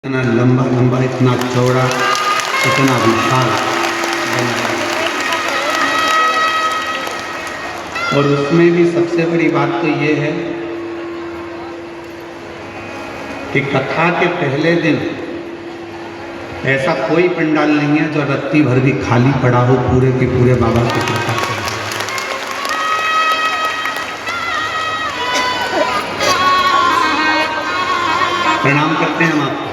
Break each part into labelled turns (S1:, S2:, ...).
S1: इतना लंबा लंबा, इतना चौड़ा, इतना विशाल बना है। और उसमें भी सबसे बड़ी बात तो ये है कि कथा के पहले दिन ऐसा कोई पंडाल नहीं है जो रत्ती भर भी खाली पड़ा हो, पूरे के पूरे बाबा की कथा चल रही है। प्रणाम करते हैं हम आपको,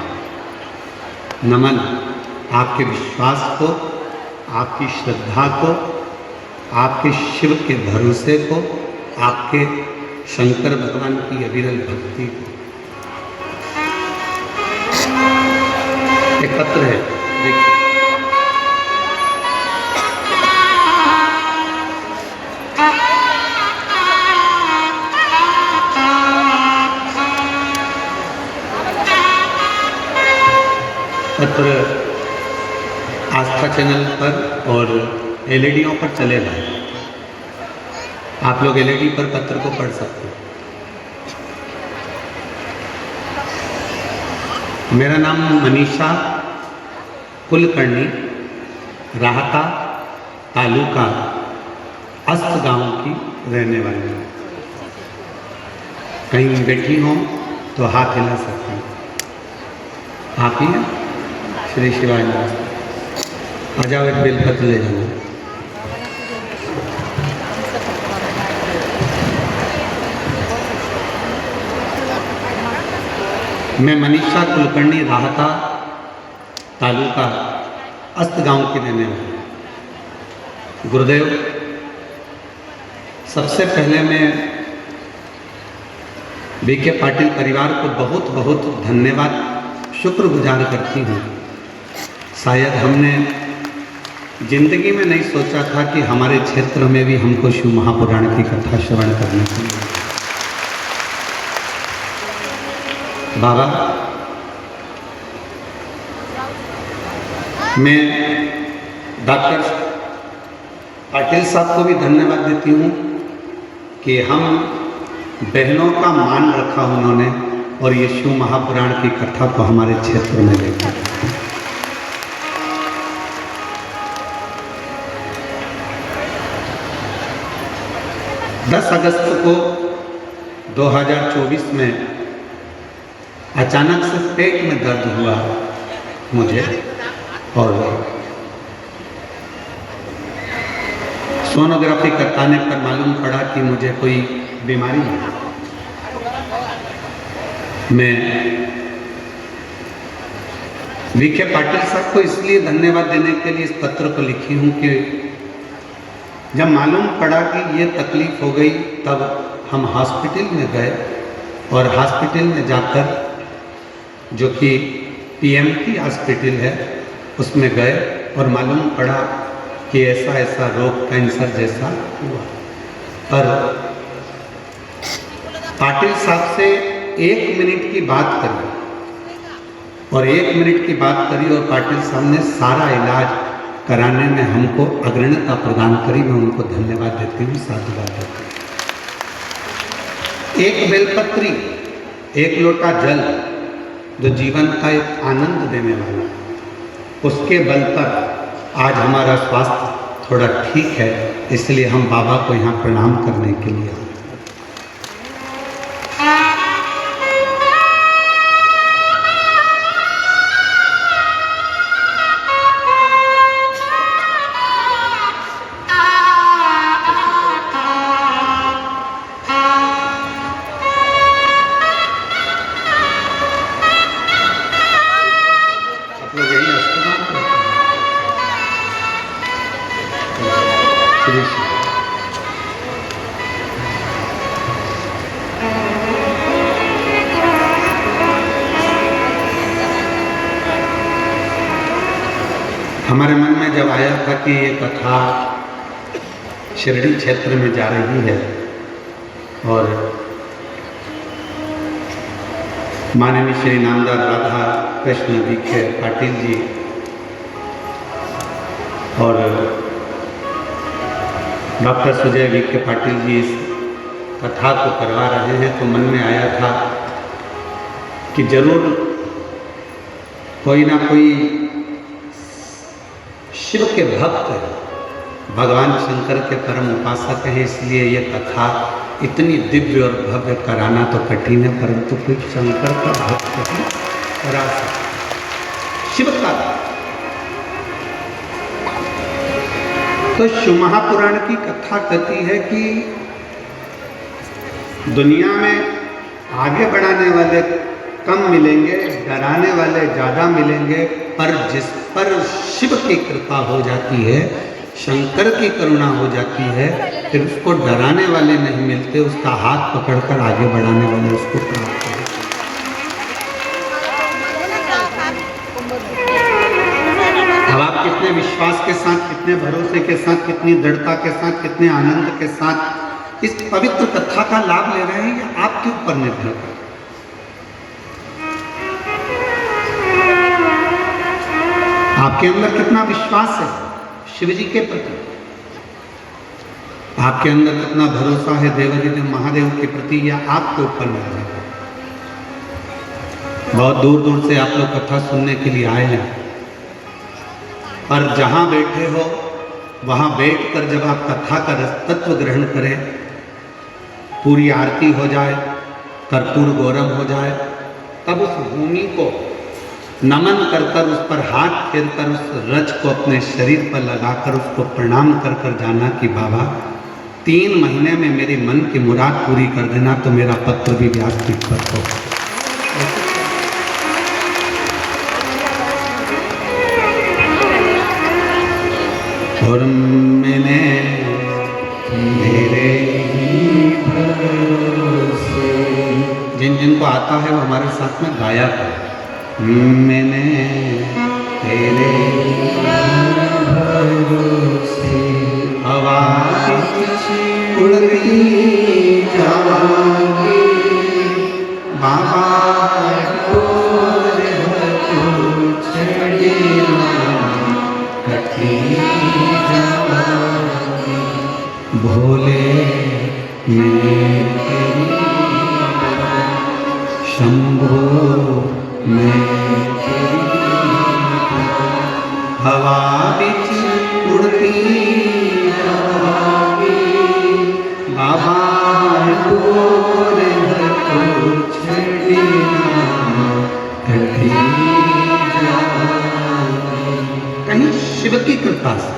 S1: नमन आपके विश्वास को, आपकी श्रद्धा को, आपके शिव के भरोसे को, आपके शंकर भगवान की अविरल भक्ति को। एक पत्र है, देखिए। पत्र आस्था चैनल पर और एलईडीओं पर चलेगा। आप लोग एलईडी पर पत्र को पढ़ सकते हैं। मेरा नाम मनीषा कुलकर्णी, राहता तालुका अस्त गांव की रहने वाली हूँ। कहीं बैठी हों तो हाथ हिला सकते हैं। आप ही हैं? श्री शिवाय नमस्ते। आ जाओ, एक बेलपत्र ले जाना। मैं मनीषा कुलकर्णी, राहता तालुका अस्त गांव की रहने वाली। गुरुदेव, सबसे पहले मैं बीके पाटिल परिवार को बहुत बहुत धन्यवाद, शुक्रगुजार करती हूँ। शायद हमने जिंदगी में नहीं सोचा था कि हमारे क्षेत्र में भी हमको शिव महापुराण की कथा श्रवण करने को मिले। बाबा, मैं डॉक्टर पाटिल साहब को भी धन्यवाद देती हूँ कि हम बहनों का मान रखा उन्होंने और ये शिव महापुराण की कथा को हमारे क्षेत्र में लेकर। 10 अगस्त को 2024 में अचानक से पेट में दर्द हुआ मुझे और सोनोग्राफी कराने पर मालूम पड़ा कि मुझे कोई बीमारी है। मैं बीके पाटिल साहब को इसलिए धन्यवाद देने के लिए इस पत्र को लिखी हूँ कि जब मालूम पड़ा कि ये तकलीफ हो गई, तब हम हॉस्पिटल में गए और हॉस्पिटल में जाकर, जो कि पीएमटी हॉस्पिटल है, उसमें गए और मालूम पड़ा कि ऐसा ऐसा रोग, कैंसर जैसा हुआ। पर पाटिल साहब से 1 मिनट की बात करी और 1 मिनट की बात करी और पाटिल साहब ने सारा इलाज कराने में हमको अग्रणता प्रदान करी। मैं उनको धन्यवाद देती हूँ, साधुवाद देती हूँ। एक बेलपत्री, 1 लोटा जल, जो जीवन का एक आनंद देने वाला, उसके बल पर आज हमारा स्वास्थ्य थोड़ा ठीक है। इसलिए हम बाबा को यहाँ प्रणाम करने के लिए आए। हमारे मन में जब आया था कि ये कथा शिरडी क्षेत्र में जा रही है और माननीय श्री नामदार राधा कृष्ण बीके पाटिल जी और डॉक्टर सुजय बीके पाटिल जी इस कथा को करवा रहे हैं, तो मन में आया था कि जरूर कोई ना कोई शिव के भक्त भगवान शंकर के परम उपासक हैं, इसलिए ये कथा इतनी दिव्य और भव्य कराना तो कठिन है, परंतु कोई शंकर का भक्त ही करा सकता, शिव का। तो शिव महापुराण की कथा कहती है कि दुनिया में आगे बढ़ाने वाले कम मिलेंगे, डराने वाले ज़्यादा मिलेंगे, पर जिस पर शिव की कृपा हो जाती है, शंकर की करुणा हो जाती है, फिर उसको डराने वाले नहीं मिलते, उसका हाथ पकड़कर आगे बढ़ाने वाले उसको प्राप्त होते। अब आप कितने विश्वास के साथ, कितने भरोसे के साथ, कितनी दृढ़ता के साथ, कितने आनंद के साथ इस पवित्र कथा का लाभ ले रहे हैं, ये आपके ऊपर निर्भर करता है। आपके अंदर कितना विश्वास है शिव जी के प्रति, आपके अंदर कितना भरोसा है देवाधिदेव महादेव के प्रति, यह आपके ऊपर निर्भर है। बहुत दूर दूर से आप लोग कथा सुनने के लिए आए हैं, और जहां बैठे हो वहां बैठकर जब आप कथा का तत्व ग्रहण करें, पूरी आरती हो जाए, कर्पूर गौरम हो जाए, तब उस भूमि को नमन कर कर, उस पर हाथ फेर कर, उस रज को अपने शरीर पर लगाकर उसको प्रणाम कर कर जाना कि बाबा 3 महीने में मेरी मन की मुराद पूरी कर देना, तो मेरा पत्र भी व्यासपीठ पर हो। और मैंने मेरे जिन जिनको आता है वो हमारे साथ में गाया कर। मैंने तेरे भरोसे हवा उड़ गई जावांगी बाबा भोले मैं शंभो मैं हवा बिच उड़ती जावांगी बाबा कहीं शिव की कृपा से,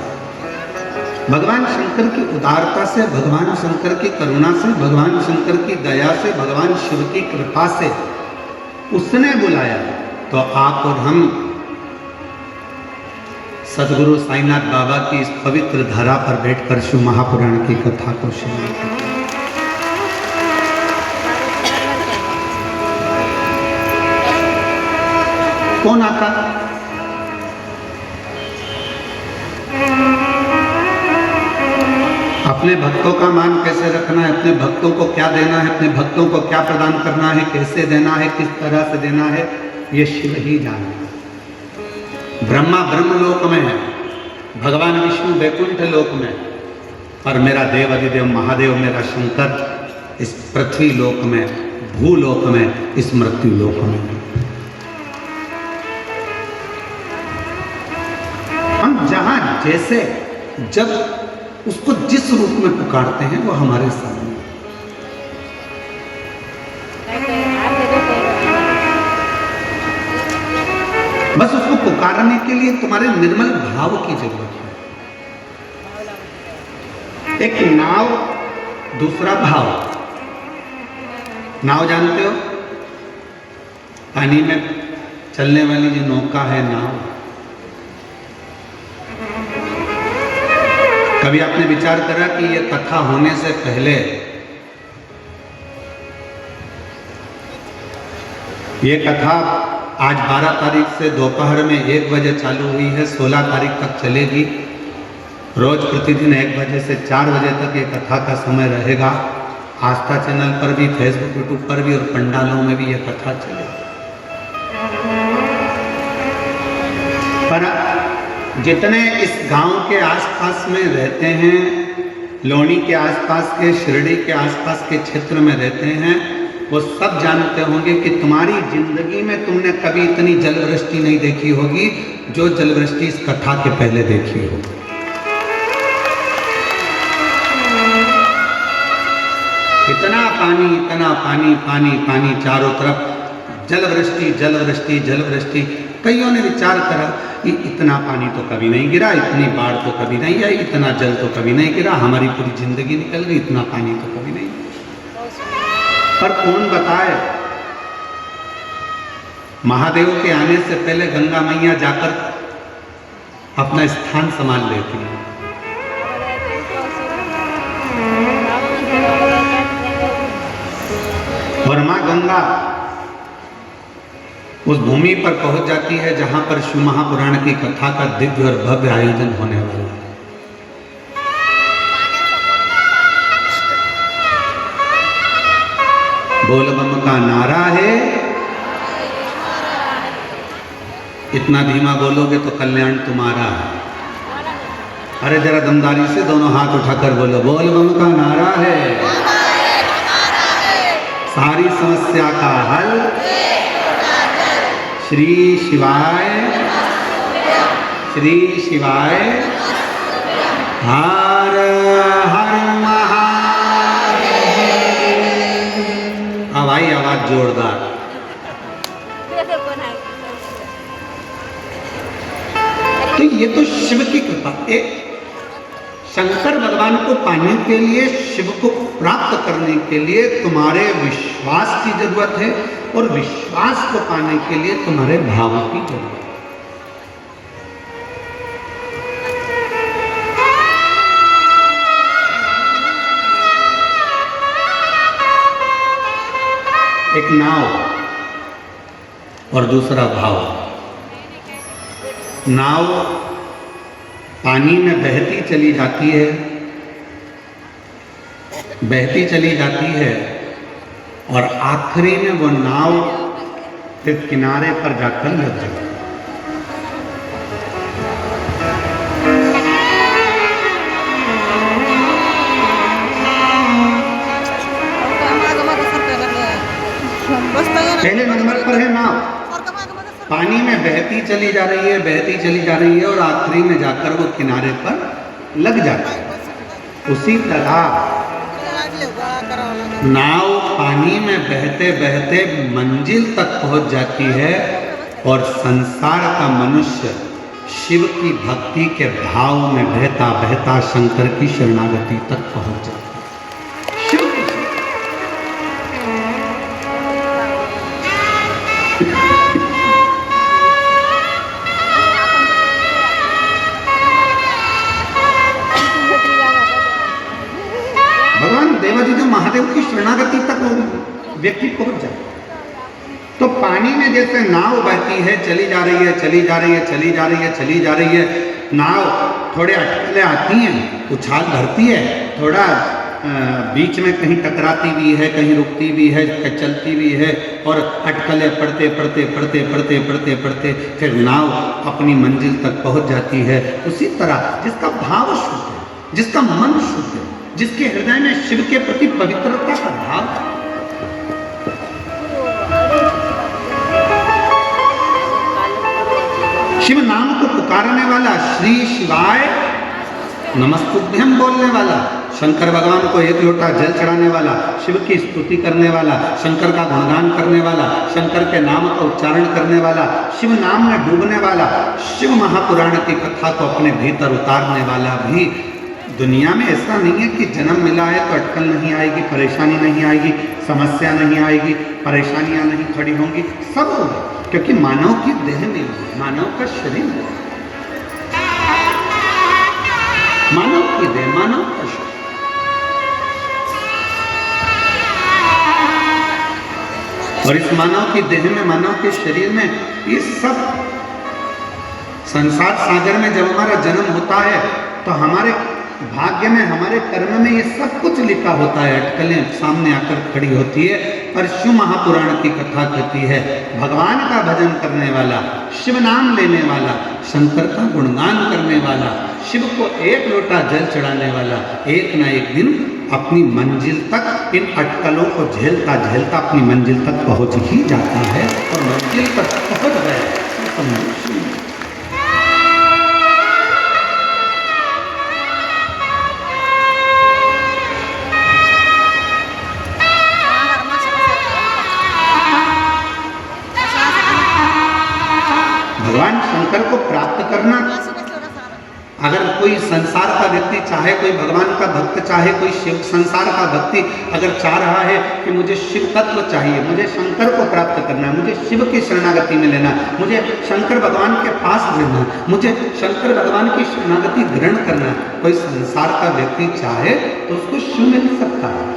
S1: भगवान शंकर की उदारता से, भगवान शंकर की करुणा से, भगवान शंकर की दया से, भगवान शिव की कृपा से उसने बुलाया, तो आप और हम सदगुरु साईनाथ बाबा की इस पवित्र धरा पर बैठकर शिव महापुराण की कथा को सुनेंगे। कौन आता? अपने भक्तों का मान कैसे रखना है, अपने भक्तों को क्या देना है, अपने भक्तों को क्या प्रदान करना है, कैसे देना है, किस तरह से देना है, ये शिव ही जाने। ब्रह्मा ब्रह्मलोक में है, भगवान विष्णु वैकुंठ लोक में, और मेरा देव अधिदेव महादेव, मेरा शंकर इस पृथ्वी लोक में, भूलोक में, इस मृत्यु लोक में। हम जहां जैसे जब उसको जिस रूप में पुकारते हैं वो हमारे सामने। बस उसको पुकारने के लिए तुम्हारे निर्मल भाव की जरूरत है। एक नाव, दूसरा भाव। नाव जानते हो, पानी में चलने वाली जो नौका है नाव। कभी आपने विचार करा कि यह कथा होने से पहले ये कथा आज 12 तारीख से दोपहर में 1 बजे चालू हुई है, 16 तारीख तक चलेगी। रोज प्रतिदिन 1 बजे से 4 बजे तक ये कथा का समय रहेगा। आस्था चैनल पर भी, फेसबुक यूट्यूब पर भी और पंडालों में भी ये कथा चलेगी। पर जितने इस गांव के आसपास में रहते हैं, लोनी के आसपास के, शिरडी के आसपास के क्षेत्र में रहते हैं, वो सब जानते होंगे कि तुम्हारी जिंदगी में तुमने कभी इतनी जलवृष्टि नहीं देखी होगी जो जलवृष्टि इस कथा के पहले देखी हो। इतना पानी, इतना पानी, पानी पानी चारों तरफ, जलवृष्टि जलवृष्टि जलवृष्टि। कईयों ने विचार करा कि इतना पानी तो कभी नहीं गिरा, इतनी बाढ़ तो कभी नहीं आई, इतना जल तो कभी नहीं गिरा, हमारी पूरी जिंदगी निकल गई, इतना पानी तो कभी नहीं। पर कौन बताए, महादेव के आने से पहले गंगा मैया जाकर अपना स्थान संभाल लेती है। और मां गंगा उस भूमि पर पहुंच जाती है जहां पर शिव महापुराण की कथा का दिव्य और भव्य आयोजन होने वाला है। बोल बम का नारा है, इतना धीमा बोलोगे तो कल्याण तुम्हारा है। अरे जरा दमदारी से दोनों हाथ उठाकर बोलो, बोल बम का नारा है, सारी समस्या का हल श्री शिवाय, श्री शिवाय, हर हर महादेव। अब आई आवाज जोरदार। तो ये तो शिव की कृपा। एक शंकर भगवान को पाने के लिए, शिव को प्राप्त करने के लिए तुम्हारे विश्वास की जरूरत है, और विश्वास को पाने के लिए तुम्हारे भाव की जरूरत है। एक नाव और दूसरा भाव। नाव पानी में बहती चली जाती है, बहती चली जाती है, और आखिरी में वो नाव फिर किनारे पर जाकर लग जाती है। पहले नंबर पर है नाव, पानी में बहती चली जा रही है, बहती चली जा रही है, और आखिरी में जाकर वो किनारे पर लग जाता है। उसी तरह नाव पानी में बहते बहते मंजिल तक पहुंच जाती है, और संसार का मनुष्य शिव की भक्ति के भाव में बहता बहता शंकर की शरणागति तक पहुंच जाता है। भगवान देवाजी जो महादेव की शरणागति तक व्यक्ति पहुंच जाए, तो पानी में जैसे नाव बहती है, चली जा रही है, चली जा रही है, चली जा रही है, चली जा रही है, नाव थोड़े अटकलें आती हैं, उछाल भरती है, थोड़ा बीच में कहीं टकराती भी है, कहीं रुकती भी है, चलती भी है, और अटकलें पड़ते पड़ते पड़ते पड़ते पड़ते पड़ते फिर नाव अपनी मंजिल तक पहुंच जाती है। उसी तरह जिसका भाव शुद्ध है, जिसका मन शुद्ध है, जिसके हृदय में शिव के प्रति पवित्रता का भाव है, शिव नाम को पुकारने वाला, श्री शिवाय नमस्तुभ्यम बोलने वाला, शंकर भगवान को एक लोटा जल चढ़ाने वाला, शिव की स्तुति करने वाला, शंकर का गुणगान करने वाला, शंकर के नाम का उच्चारण करने वाला, शिव नाम में डूबने वाला, शिव महापुराण की कथा को अपने भीतर उतारने वाला भी दुनिया में ऐसा नहीं है कि जन्म मिला है तो अटकल नहीं आएगी, परेशानी नहीं आएगी, समस्या नहीं आएगी, परेशानियां नहीं खड़ी होंगी, सब होगा, क्योंकि मानव की देह में, मानव का शरीर है, मानव की देह, मानव का शरीर। और इस मानव की देह में, मानव के शरीर में ये सब संसार सागर में जब हमारा जन्म होता है तो हमारे भाग्य में, हमारे कर्म में ये सब कुछ लिखा होता है, अटकलें सामने आकर खड़ी होती है। पर शिव महापुराण की कथा कहती है, भगवान का भजन करने वाला, शिव नाम लेने वाला, शंकर का गुणगान करने वाला, शिव को एक लोटा जल चढ़ाने वाला एक ना एक दिन अपनी मंजिल तक इन अटकलों को झेलता झेलता अपनी मंजिल तक पहुंच ही जाता है और मंजिल तक पहुंच गए तो समझो। भगवान शंकर को प्राप्त करना, अगर कोई संसार का व्यक्ति चाहे, कोई भगवान का भक्त चाहे, कोई शिव संसार का भक्ति अगर चाह रहा है कि मुझे शिव तत्व चाहिए, मुझे शंकर को प्राप्त करना है, मुझे शिव की शरणागति में लेना, मुझे शंकर भगवान के पास रहना, मुझे शंकर भगवान की शरणागति ग्रहण करना, कोई संसार का व्यक्ति चाहे तो उसको शिव मिल सकता है,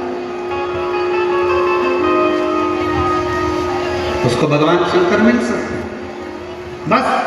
S1: उसको भगवान शंकर मिल सकते हैं। बस